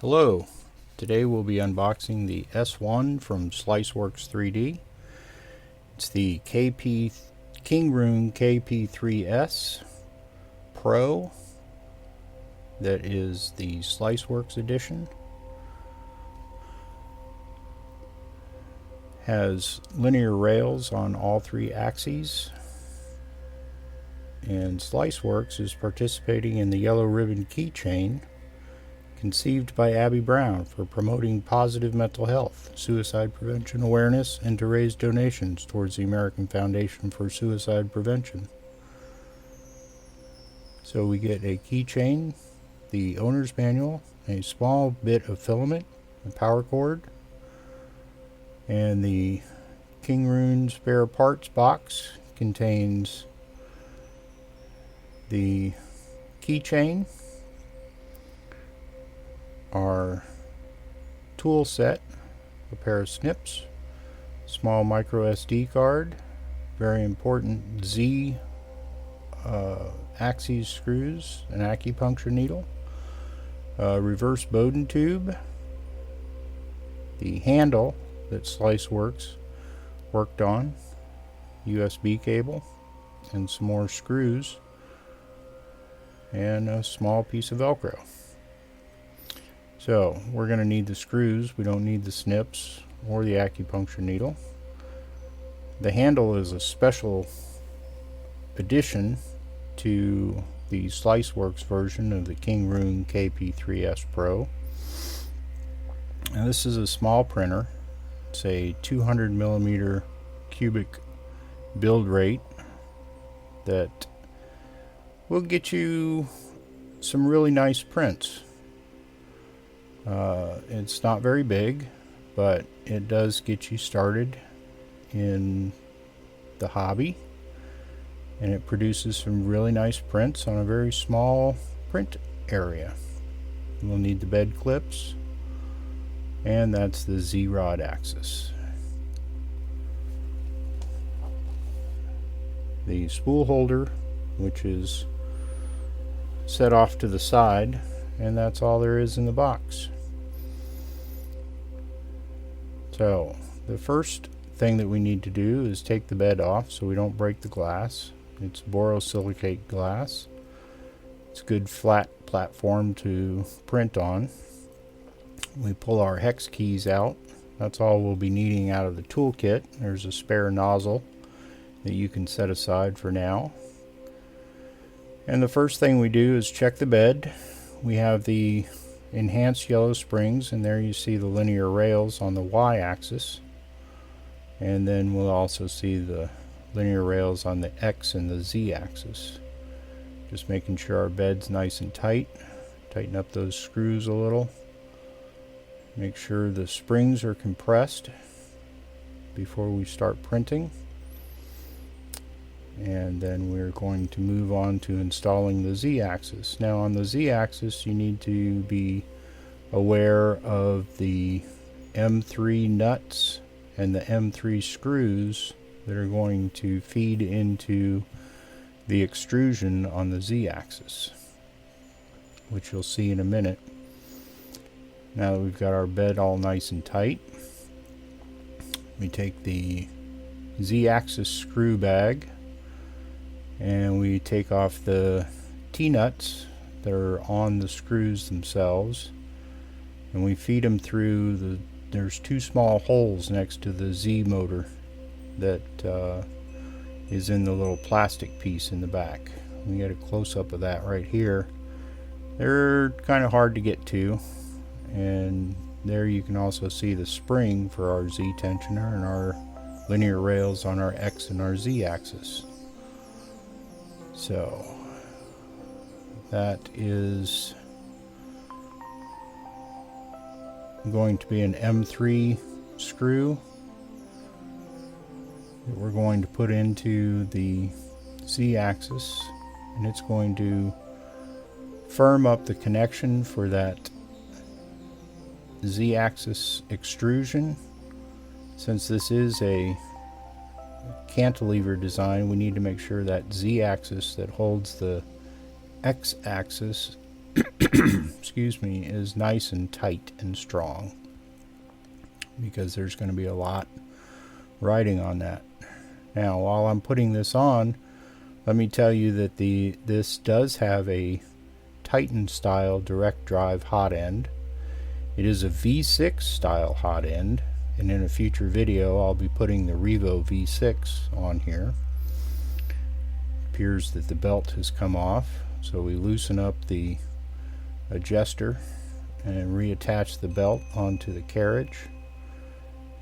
Hello, today we'll be unboxing the S1 from SliceWorx 3D. It's the Kingroon KP3S Pro. That is the SliceWorx edition. Has linear rails on all three axes. And SliceWorx is participating in the Yellow Ribbon Keychain, conceived by Abby Brown for promoting positive mental health, suicide prevention awareness, and to raise donations towards the American Foundation for Suicide Prevention. So we get a keychain, the owner's manual, a small bit of filament, a power cord, and the Kingroon spare parts box contains the keychain, our tool set, a pair of snips, small micro SD card, very important Z axis screws, an acupuncture needle, a reverse Bowden tube, the handle that SliceWorx worked on, USB cable, and some more screws, and a small piece of Velcro. So we're going to need the screws. We don't need the snips or the acupuncture needle. The handle is a special addition to the SliceWorx version of the Kingroon KP3S Pro. Now this is a small printer. It's a 200mm cubic build rate that will get you some really nice prints. It's not very big, but it does get you started in the hobby, and it produces some really nice prints on a very small print area. We'll need the bed clips, and that's the Z-rod axis. The spool holder, which is set off to the side, and that's all there is in the box. So the first thing that we need to do is take the bed off so we don't break the glass. It's borosilicate glass. It's a good flat platform to print on. We pull our hex keys out. That's all we'll be needing out of the toolkit. There's a spare nozzle that you can set aside for now. And the first thing we do is check the bed. We have the enhanced yellow springs, and there you see the linear rails on the y-axis, and then we'll also see the linear rails on the x and the z-axis. Just making sure our bed's nice and tight. Tighten up those screws a little. Make sure the springs are compressed before we start printing. And then we're going to move on to installing the Z-axis. Now on the Z-axis you need to be aware of the M3 nuts and the M3 screws that are going to feed into the extrusion on the Z-axis, which you'll see in a minute. Now that we've got our bed all nice and tight, we take the Z-axis screw bag and we take off the T-nuts that are on the screws themselves, and we feed them through there's two small holes next to the Z motor that is in the little plastic piece in the back. We get a close-up of that right here. They're kind of hard to get to, and there you can also see the spring for our Z tensioner and our linear rails on our X and our Z axis. So that is going to be an M3 screw that we're going to put into the Z axis, and it's going to firm up the connection for that Z axis extrusion. Since this is a cantilever design, we need to make sure that Z axis that holds the X axis excuse me, is nice and tight and strong, because there's going to be a lot riding on that. Now, while I'm putting this on, let me tell you that this does have a Titan style direct drive hot end. It is a V6 style hot end, and in a future video I'll be putting the Revo V6 on here. It appears that the belt has come off, so we loosen up the adjuster and reattach the belt onto the carriage,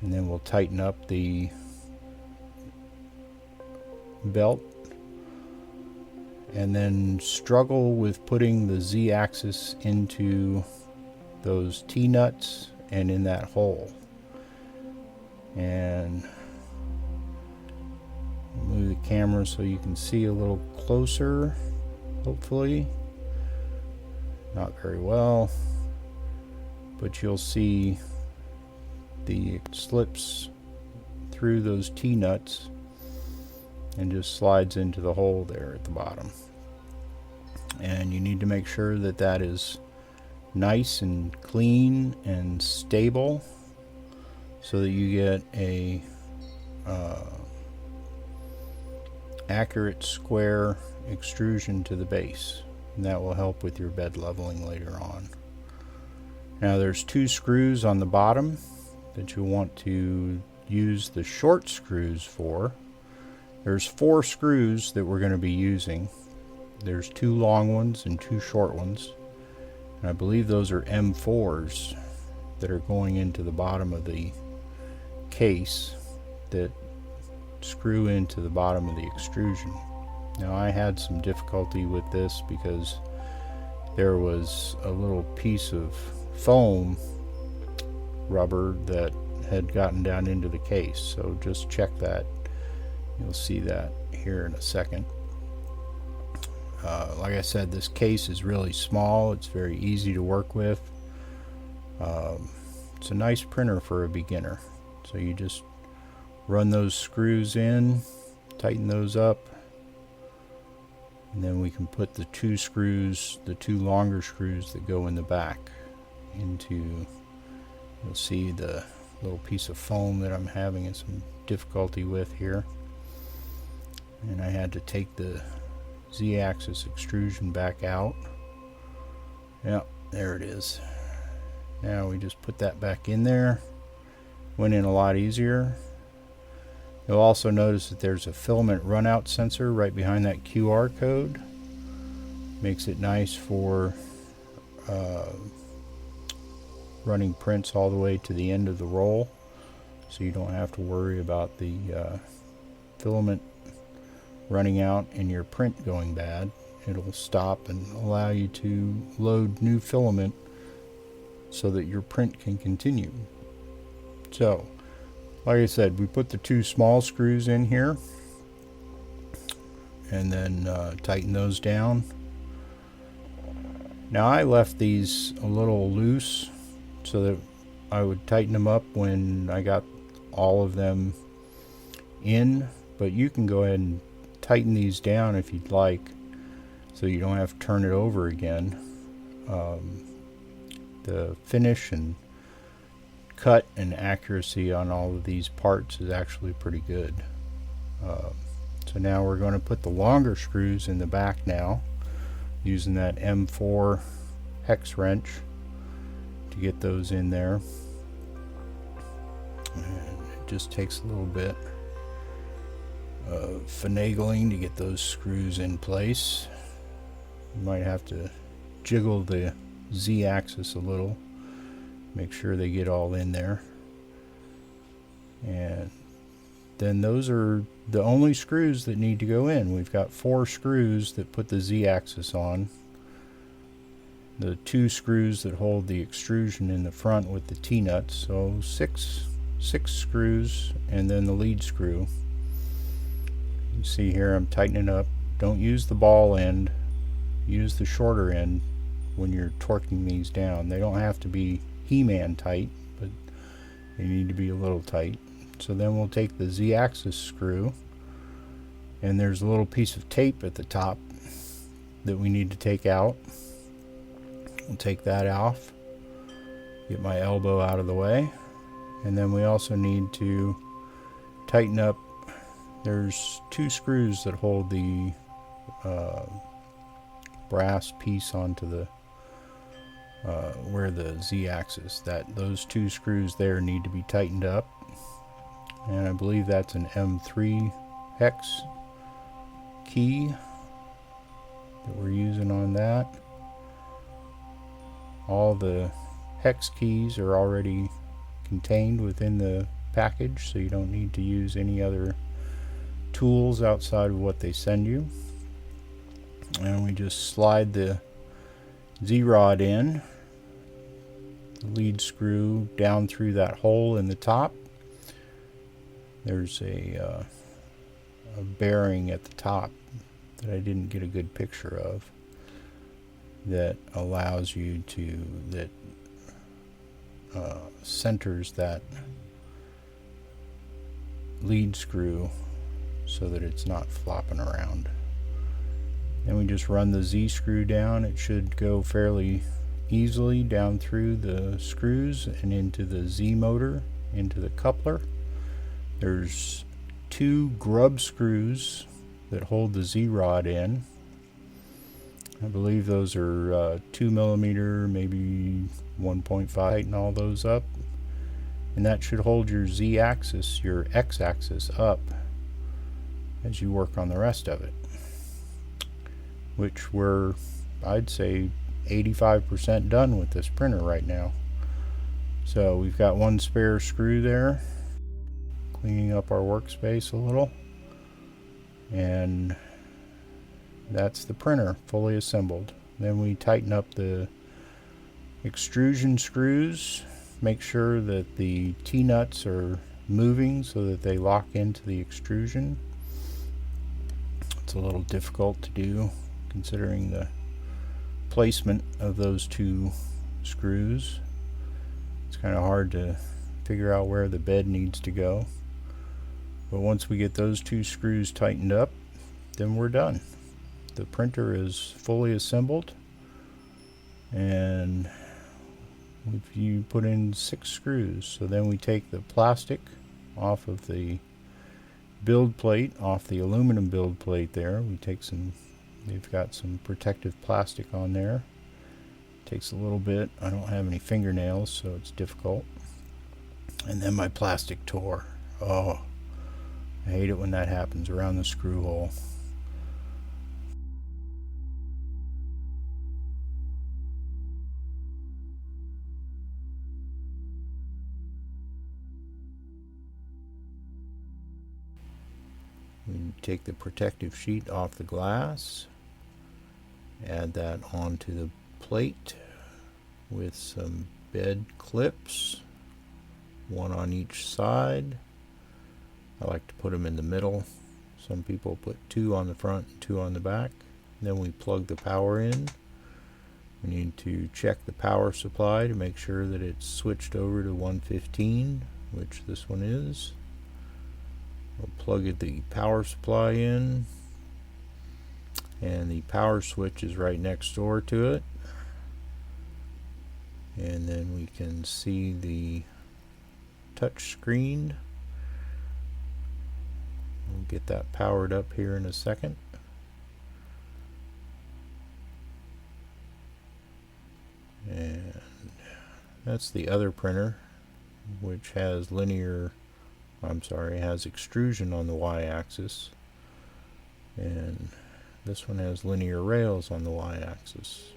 and then we'll tighten up the belt, and then struggle with putting the Z-axis into those T-nuts and in that hole. And move the camera so you can see a little closer, hopefully. Not very well, but you'll see the slips through those T-nuts and just slides into the hole there at the bottom. And you need to make sure that that is nice and clean and stable, so that you get a accurate square extrusion to the base, and that will help with your bed leveling later on. Now, there's 2 screws on the bottom that you'll want to use the short screws for. There's 4 screws that we're going to be using. There's 2 long ones and 2 short ones, and I believe those are M4s that are going into the bottom of the case that screw into the bottom of the extrusion. Now, I had some difficulty with this because there was a little piece of foam rubber that had gotten down into the case, so just check that. You'll see that here in a second. Like I said, this case is really small. It's very easy to work with. It's a nice printer for a beginner. So you just run those screws in, tighten those up, and then we can put the 2 screws, the 2 longer screws that go in the back into, you'll see the little piece of foam that I'm having some difficulty with here. And I had to take the Z-axis extrusion back out. Yep, there it is. Now we just put that back in there. Went in a lot easier. You'll also notice that there's a filament runout sensor right behind that QR code. Makes it nice for running prints all the way to the end of the roll, so you don't have to worry about the filament running out and your print going bad. It'll stop and allow you to load new filament so that your print can continue. So, like I said, we put the 2 small screws in here and then tighten those down. Now, I left these a little loose so that I would tighten them up when I got all of them in, but you can go ahead and tighten these down if you'd like, so you don't have to turn it over again. The finish and cut and accuracy on all of these parts is actually pretty good. So now we're going to put the longer screws in the back now, using that M4 hex wrench to get those in there. And it just takes a little bit of finagling to get those screws in place. You might have to jiggle the Z-axis a little, make sure they get all in there. And then those are the only screws that need to go in. We've got 4 screws that put the Z-axis on, the 2 screws that hold the extrusion in the front with the T-nuts, so 6 screws, and then the lead screw. You see here I'm tightening up. Don't use the ball end, use the shorter end when you're torquing these down. They don't have to be He-Man tight, but they need to be a little tight. So then we'll take the Z-axis screw, and there's a little piece of tape at the top that we need to take out. I'll take that off, get my elbow out of the way, and then we also need to tighten up. There's 2 screws that hold the brass piece onto the where the Z-axis. Those 2 screws there need to be tightened up, and I believe that's an M3 hex key that we're using on that. All the hex keys are already contained within the package, so you don't need to use any other tools outside of what they send you. And we just slide the Z-rod in, the lead screw down through that hole in the top. There's a bearing at the top that I didn't get a good picture of that allows you to, that centers that lead screw so that it's not flopping around. Then we just run the Z screw down. It should go fairly easily down through the screws and into the Z motor, into the coupler. There's 2 grub screws that hold the Z rod in. I believe those are 2mm, maybe 1.5. Tighten all those up, and that should hold your Z axis, your X axis up as you work on the rest of it, which we're, I'd say, 85% done with this printer right now. So we've got 1 spare screw there, cleaning up our workspace a little, and that's the printer fully assembled. Then we tighten up the extrusion screws, make sure that the T-nuts are moving so that they lock into the extrusion. It's a little difficult to do considering the placement of those 2 screws. It's kind of hard to figure out where the bed needs to go. But once we get those 2 screws tightened up, then we're done. The printer is fully assembled, and you put in 6 screws. So then we take the plastic off of the build plate, off the aluminum build plate there. We take some, they've got some protective plastic on there. Takes a little bit. I don't have any fingernails, so it's difficult. And then my plastic tore. Oh, I hate it when that happens around the screw hole. We take the protective sheet off the glass, add that onto the plate with some bed clips, 1 on each side. I like to put them in the middle. Some people put 2 on the front and 2 on the back. Then we plug the power in. We need to check the power supply to make sure that it's switched over to 115, which this one is. We'll plug the power supply in, and the power switch is right next door to it. And then we can see the touch screen. We'll get that powered up here in a second. And that's the other printer, which has has extrusion on the y-axis, and this one has linear rails on the y-axis.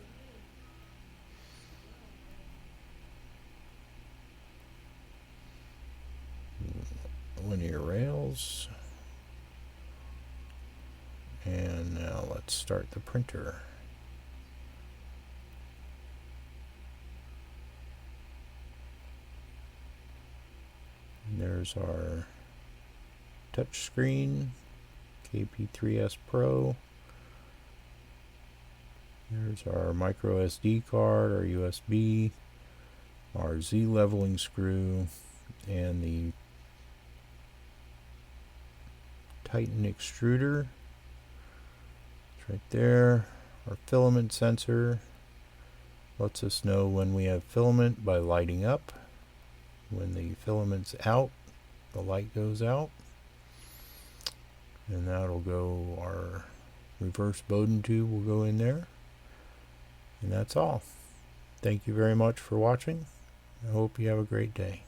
Linear rails, and now let's start the printer. There's our touch screen, KP3S Pro. There's our micro SD card, our USB, our Z leveling screw, and the Titan extruder. It's right there. Our filament sensor, Lets us know when we have filament by lighting up. When the filament's out, the light goes out. And that'll go, our reverse Bowden tube will go in there. And that's all. Thank you very much for watching. I hope you have a great day.